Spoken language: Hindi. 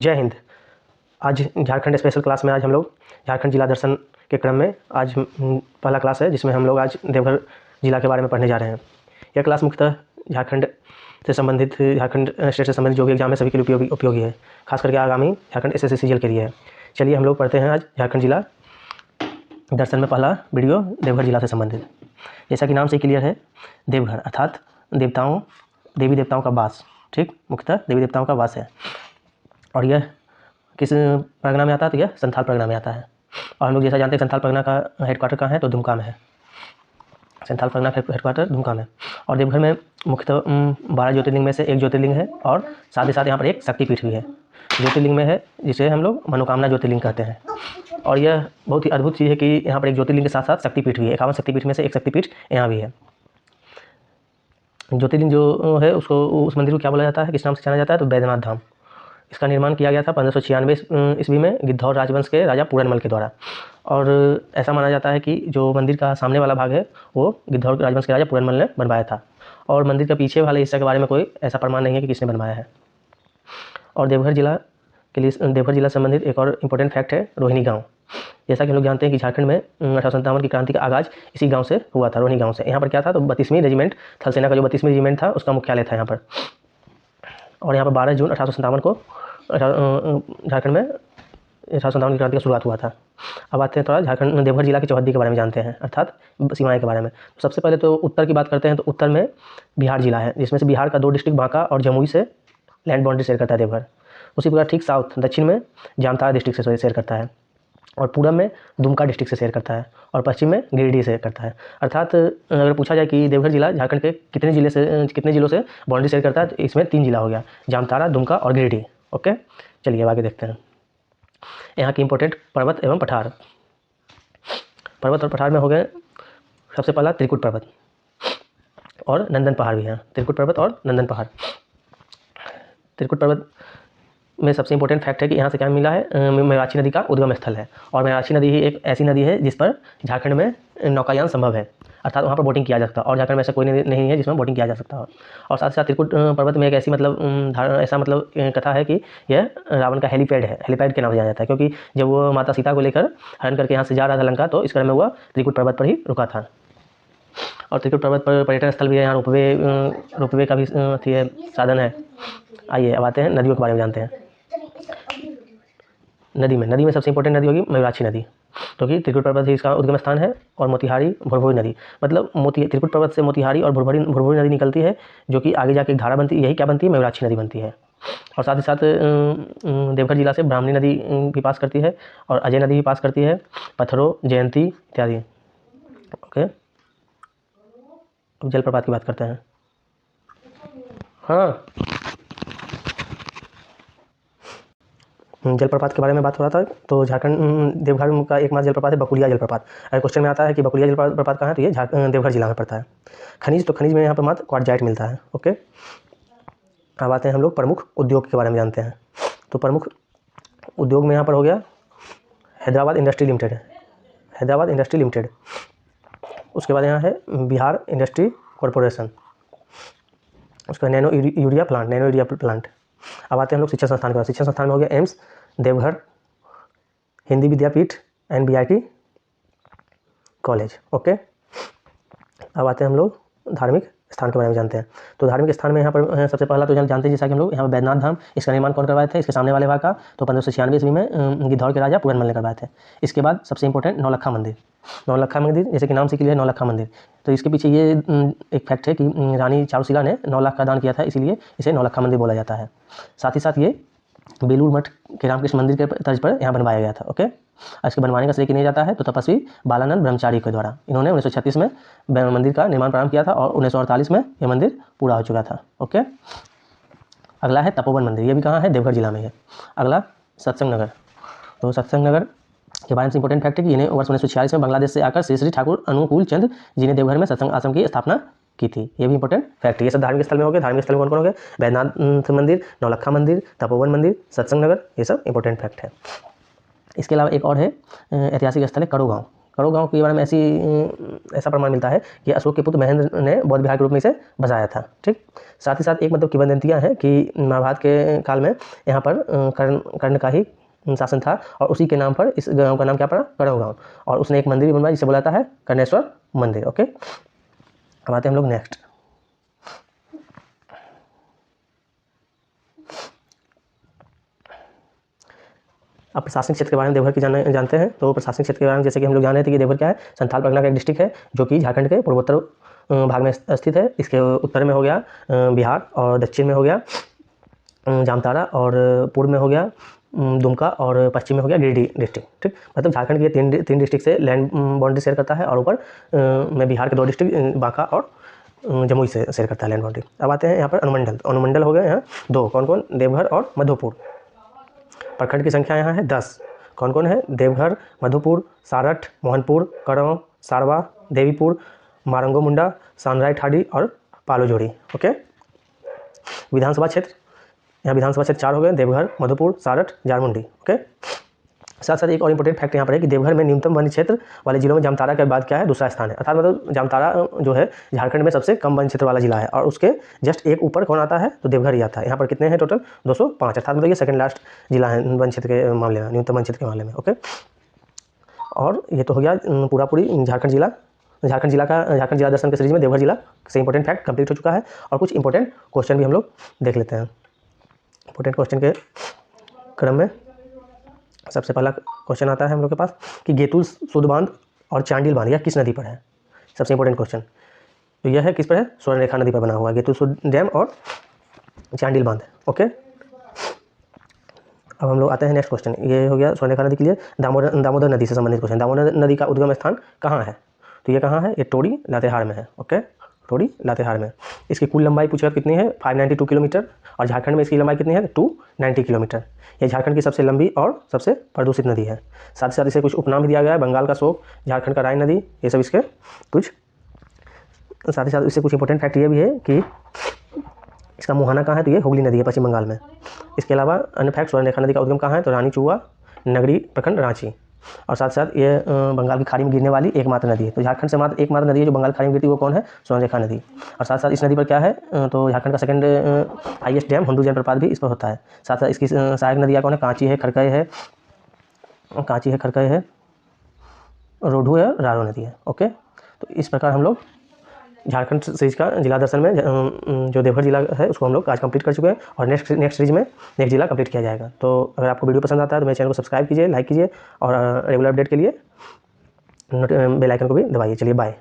जय हिंद। आज झारखंड स्पेशल क्लास में आज हम लोग झारखंड जिला दर्शन के क्रम में आज पहला क्लास है, जिसमें हम लोग आज देवघर जिला के बारे में पढ़ने जा रहे हैं। यह क्लास मुख्यतः झारखंड से संबंधित, झारखंड स्टेट से संबंधित जो भी एग्जाम है सभी के लिए उपयोगी है, खास करके आगामी झारखंड SSC CGL के लिए है। चलिए हम लोग पढ़ते हैं आज झारखंड जिला दर्शन में पहला वीडियो देवघर जिला से संबंधित। जैसा कि नाम से क्लियर है, देवघर अर्थात देवी देवताओं का वास, ठीक, मुख्यतः देवी देवताओं का वास है। और यह किस परगना में आता है? तो यह संथाल परगना में आता है। और हम लोग जैसा जानते हैं संथाल परगना का हेडक्वार्टर कहाँ है? तो दुमका में है। संथाल परगना का हेडक्वार्टर दुमका में। और देवघर में मुख्यतः 12 ज्योतिर्लिंग में से एक ज्योतिर्लिंग है, और साथ ही साथ यहाँ पर एक शक्तिपीठ भी है। ज्योतिर्लिंग में है जिसे हम लोग मनोकामना ज्योतिर्लिंग कहते हैं। और यह बहुत ही अद्भुत चीज़ है कि यहाँ पर एक ज्योतिर्लिंग के साथ साथ शक्तिपीठ भी है। 51 शक्तिपीठ में से एक शक्तिपीठ यहाँ भी है। ज्योतिर्लिंग जो है उसको, उस मंदिर को क्या बोला जाता है, किस नाम से जाना जाता है? तो बैद्यनाथ धाम। इसका निर्माण किया गया था 1596 ईस्वी में गिद्धौर राजवंश के राजा पूरनमल के द्वारा। और ऐसा माना जाता है कि जो मंदिर का सामने वाला भाग है वो गिद्धौर राजवंश के राजा पूरनमल ने बनवाया था। और मंदिर के पीछे वाले हिस्से के बारे में कोई ऐसा प्रमाण नहीं है कि किसने बनवाया है। और देवघर जिला के लिए, देवघर जिला से संबंधित एक और इम्पोर्टेंट फैक्ट है रोहिणी गाँव। जैसा कि हम लोग जानते हैं कि झारखंड में 1857 की क्रांति का आगाज़ इसी गाँव से हुआ था, रोहिणी गाँव से। यहाँ पर क्या था? तो 32वीं रेजिमेंट, थल सेना का जो 32वीं रेजिमेंट था उसका मुख्यालय था यहाँ पर। और यहाँ पर 12 जून 1857 को झारखंड में 1857 की क्रांति का शुरुआत हुआ था। अब आते हैं थोड़ा झारखंड देवघर जिला की चौहद्दी के बारे में जानते हैं, अर्थात सीमाएँ के बारे में। तो सबसे पहले तो उत्तर की बात करते हैं। तो उत्तर में बिहार जिला है, जिसमें से बिहार का 2 डिस्ट्रिक्ट बांका और जमुई से लैंड बाउंड्री शेयर करता है देवघर। उसी प्रकार ठीक साउथ, दक्षिण में जामताड़ा डिस्ट्रिक्ट से शेयर करता है, और पूरब में दुमका डिस्ट्रिक्ट से शेयर करता है, और पश्चिम में गिरिडीह से करता है। अर्थात अगर पूछा जाए कि देवघर जिला झारखंड के कितने जिलों से बाउंड्री शेयर करता है, तो इसमें 3 जिला हो गया, जामताड़ा, दुमका और गिरिडीह। ओके, चलिए अब आगे देखते हैं यहाँ की इंपॉर्टेंट पर्वत एवं पठार। पर्वत और पठार में हो गए सबसे पहला त्रिकुट पर्वत, और नंदन पहाड़ भी है। त्रिकुट पर्वत और नंदन पहाड़। त्रिकुट पर्वत में सबसे इंपॉर्टेंट फैक्ट है कि यहाँ से क्या मिला है? मयूराक्षी नदी का उद्गम स्थल है। और मयूराक्षी नदी ही एक ऐसी नदी है जिस पर झारखंड में नौकायान संभव है, अर्थात वहाँ पर बोटिंग किया जा सकता है। और झारखंड में ऐसा कोई नहीं है जिसमें बोटिंग किया जा सकता हो। और साथ ही साथ त्रिकुट पर्वत में एक ऐसी कथा है कि यह रावण का हेलीपैड है, हेलीपैड के नाम से जाना जाता है, क्योंकि जब वो माता सीता को लेकर हरण करके यहाँ से जा रहा था लंका, तो इस क्रम में वह त्रिकुट पर्वत पर ही रुका था। और त्रिकुट पर्वत पर पर्यटन स्थल भी है, यहाँ रोपवे का भी साधन है। आइए अब आते हैं नदियों के बारे में जानते हैं। नदी में सबसे इंपॉर्टेंट नदी होगी मयूराक्षी नदी, क्योंकि त्रिकुट पर्वत ही इसका उद्गम स्थान है। और मोतिहारी भुरभुरी नदी, मतलब त्रिकुट पर्वत से मोतिहारी और भुरभुरी नदी निकलती है, जो कि आगे जाके एक धारा बनती है। यही क्या बनती है? मयूराक्षी नदी बनती है। और साथ ही साथ देवघर जिला से ब्राह्मणी नदी भी पास करती है, और अजय नदी भी पास करती है, पत्थरों, जयंती इत्यादि। ओके, अब जलप्रपात की बात करते हैं। हाँ, जलप्रपात के बारे में बात हो रहा था। तो झारखंड देवघर का एकमात्र जलप्रपात है बकुलिया जलप्रपात। अगर क्वेश्चन में आता है कि बकुलिया जलप्रपात कहाँ है, तो ये देवघर जिला में पड़ता है। खनिज, तो खनिज में यहाँ पर मात्र क्वार्टजाइट मिलता है। ओके, अब आते हैं हम लोग प्रमुख उद्योग के बारे में जानते हैं। तो प्रमुख उद्योग में यहाँ पर हो गया Hyderabad industry limited, Hyderabad industry limited. उसके बाद यहाँ है बिहार इंडस्ट्री कॉरपोरेशन। उसके बाद नैनो यूरिया प्लांट। अब आते हैं हम लोग शिक्षण संस्थान के बाद। शिक्षण संस्थान में हो गया एम्स देवघर, हिंदी विद्यापीठ, NBIT कॉलेज। ओके, अब आते हैं हम लोग धार्मिक स्थान के बारे में जानते हैं। तो धार्मिक स्थान में यहाँ पर सबसे पहला तो जानते हैं, जैसा कि हम लोग यहाँ पर बैद्यनाथ धाम, इसका निर्माण कौन करवाए थे? इसके सामने वाले भाग का तो 1596 ईस्वी में गिद्धौर के राजा पूरनमल ने करवाए थे। इसके बाद सबसे इंपॉर्टेंट नौलखा मंदिर। नौलखा मंदिर जैसे कि नाम से क्लियर है, नौलखा मंदिर। तो इसके पीछे ये एक फैक्ट है कि रानी चारूशिला ने 9 लाख का दान किया था, इसीलिए इसे नौलखा मंदिर बोला जाता है। साथ ही साथ ये बेलूर मठ के रामकृष्ण मंदिर के तर्ज पर यहाँ बनवाया गया था। ओके, इसके बनवाने का श्रेय किया जाता है तो तपस्वी बालानंद ब्रह्मचारी के द्वारा। इन्होंने 1936 में मंदिर का निर्माण प्रारंभ किया था, और 1948 में यह मंदिर पूरा हो चुका था। ओके, अगला है तपोवन मंदिर। ये भी कहाँ है? देवघर जिला में है। अगला सत्संग नगर। तो सत्संग नगर के बारे में इंपॉर्टेंट फैक्ट है कि इन्हें वर्ष 1946 में बांग्लादेश से आकर श्री ठाकुर अनुकूल चंद जी ने देवघर में सत्संग आश्रम की स्थापना की थी। ये भी इंपॉर्टेंट फैक्ट है। ये सब धार्मिक स्थल में हो गए। धार्मिक स्थल में कौन कौन हो गए? बैद्यनाथ मंदिर, नौलखा मंदिर, तपोवन मंदिर, सत्संग नगर, ये सब इंपॉर्टेंट फैक्ट है। इसके अलावा एक और है ऐतिहासिक स्थल है कड़ो गाँव। करो गाँव के बारे में ऐसा प्रमाण मिलता है कि अशोक के पुत्र महेंद्र ने बौद्ध विहार के रूप में इसे बसाया था। ठीक, साथ ही साथ एक मतलब किंवदंतियाँ हैं कि महाभारत के काल में यहाँ पर कर्ण का ही शासन था और उसी के नाम पर इस गांव का नाम क्या पड़ा, कड़व गांव, और उसने एक मंदिर भी बनवाया जिसे बुलाता है कर्णेश्वर मंदिर। ओके, अब आते हैं हम लोग नेक्स्ट। अब प्रशासनिक क्षेत्र के बारे में देवघर की जानते हैं। तो प्रशासनिक क्षेत्र के बारे में जैसे कि हम लोग जान रहे थे कि देवघर क्या है, संथाल परगना का एक डिस्ट्रिक्ट है जो कि झारखंड के पूर्वोत्तर भाग में स्थित है। इसके उत्तर में हो गया बिहार, और दक्षिण में हो गया जामताड़ा, और पूर्व में हो गया दुमका, और पश्चिम में हो गया गिरिडीह डिस्ट्रिक्ट। ठीक, मतलब झारखंड के तीन डिस्ट्रिक्ट से लैंड बाउंड्री शेयर करता है, और ऊपर में बिहार के 2 डिस्ट्रिक्ट बांका और जमुई से शेयर करता है लैंड बाउंड्री। अब आते हैं यहाँ पर अनुमंडल। अनुमंडल हो गए यहाँ 2, कौन कौन, देवघर और मधुपुर। प्रखंड की संख्या यहाँ है 10, कौन कौन है, देवघर, मधुपुर, सारठ, मोहनपुर, कड़व, सारवा, देवीपुर, मारंगो मुंडा, सानराय ठाडी और पालोजोड़ी। ओके, विधानसभा क्षेत्र, यहाँ विधानसभा क्षेत्र 4 हो गए, देवघर, मधुपुर, सारठ, जारमुंडी। ओके, साथ साथ एक और इंपॉर्टेंट फैक्ट यहाँ पर है कि देवघर में न्यूनतम वन क्षेत्र वाले जिलों में जामताड़ा के बाद क्या है, दूसरा स्थान है। अर्थात मतलब जामताड़ा जो है झारखंड में सबसे कम वन क्षेत्र वाला जिला है, और उसके जस्ट एक ऊपर कौन आता है, तो देवघर ही आता है। यहाँ पर कितने हैं टोटल, 205, अर्थात मतलब ये सेकंड लास्ट जिला है वन क्षेत्र के मामले में, न्यूनतम वन क्षेत्र के मामले में। ओके, और ये तो हो गया पूरी झारखंड जिला दर्शन के सीरीज में देवघर जिला से इंपॉर्टेंट फैक्ट कंप्लीट हो चुका है। और कुछ इंपॉर्टेंट क्वेश्चन भी हम लोग देख लेते हैं। इंपॉर्टेंट क्वेश्चन के क्रम में सबसे पहला क्वेश्चन आता है हम लोग के पास कि गेतुल सुध बांध और चांडिल बांध यह किस नदी पर है। सबसे इंपॉर्टेंट क्वेश्चन तो यह है किस पर है, स्वर्णरेखा नदी पर बना हुआ है गेतुल सुध डैम और चांडिल बांध। ओके, अब हम लोग आते हैं नेक्स्ट क्वेश्चन। ये हो गया स्वर्णरेखा नदी के लिए दामोदर नदी से संबंधित क्वेश्चन। दामोदर नदी का उद्गम स्थान कहाँ है, तो ये कहाँ है, ये टोडी लातेहार में है। ओके, टोडी लातेहार में। इसकी कुल लंबाई पूछेगा कितनी है, 592 किलोमीटर, और झारखंड में इसकी लंबाई कितनी है, 290 किलोमीटर। ये झारखंड की सबसे लंबी और सबसे प्रदूषित नदी है। साथ ही साथ इसे कुछ उपनाम भी दिया गया है, बंगाल का शोक, झारखंड का राय नदी, ये सब इसके कुछ। साथ ही साथ इससे कुछ इंपॉर्टेंट फैक्ट ये भी है कि इसका मुहाना कहाँ है, तो ये हुगली नदी है पश्चिम बंगाल में। इसके अलावा अन्य फैक्ट, स्वर्णरेखा नदी का उद्गम कहाँ है, तो रानी चुआ, नगरी प्रखंड, रांची। और साथ साथ ये बंगाल की खाड़ी में गिरने वाली एकमात्र नदी है। तो झारखंड से मात्र एकमात्र नदी है जो बंगाल खाड़ी में गिरती है, वो कौन है, स्वर्णरेखा नदी। और साथ साथ इस नदी पर क्या है, तो झारखंड का सेकंड हाईएस्ट डैम हुंडू जलप्रपात भी इस पर होता है। साथ साथ इसकी सहायक नदियाँ कौन है, कांची है, खरकय है, रोडू है, रारो नदी है। ओके, तो इस प्रकार हम लोग झारखंड सीरीज का जिला दर्शन में जो देवघर जिला है उसको हम लोग आज कंप्लीट कर चुके हैं, और नेक्स्ट सीरीज में नेक्स्ट जिला कंप्लीट किया जाएगा। तो अगर आपको वीडियो पसंद आता है तो मेरे चैनल को सब्सक्राइब कीजिए, लाइक कीजिए, और रेगुलर अपडेट के लिए बेल आइकन को भी दबाइए। चलिए बाय।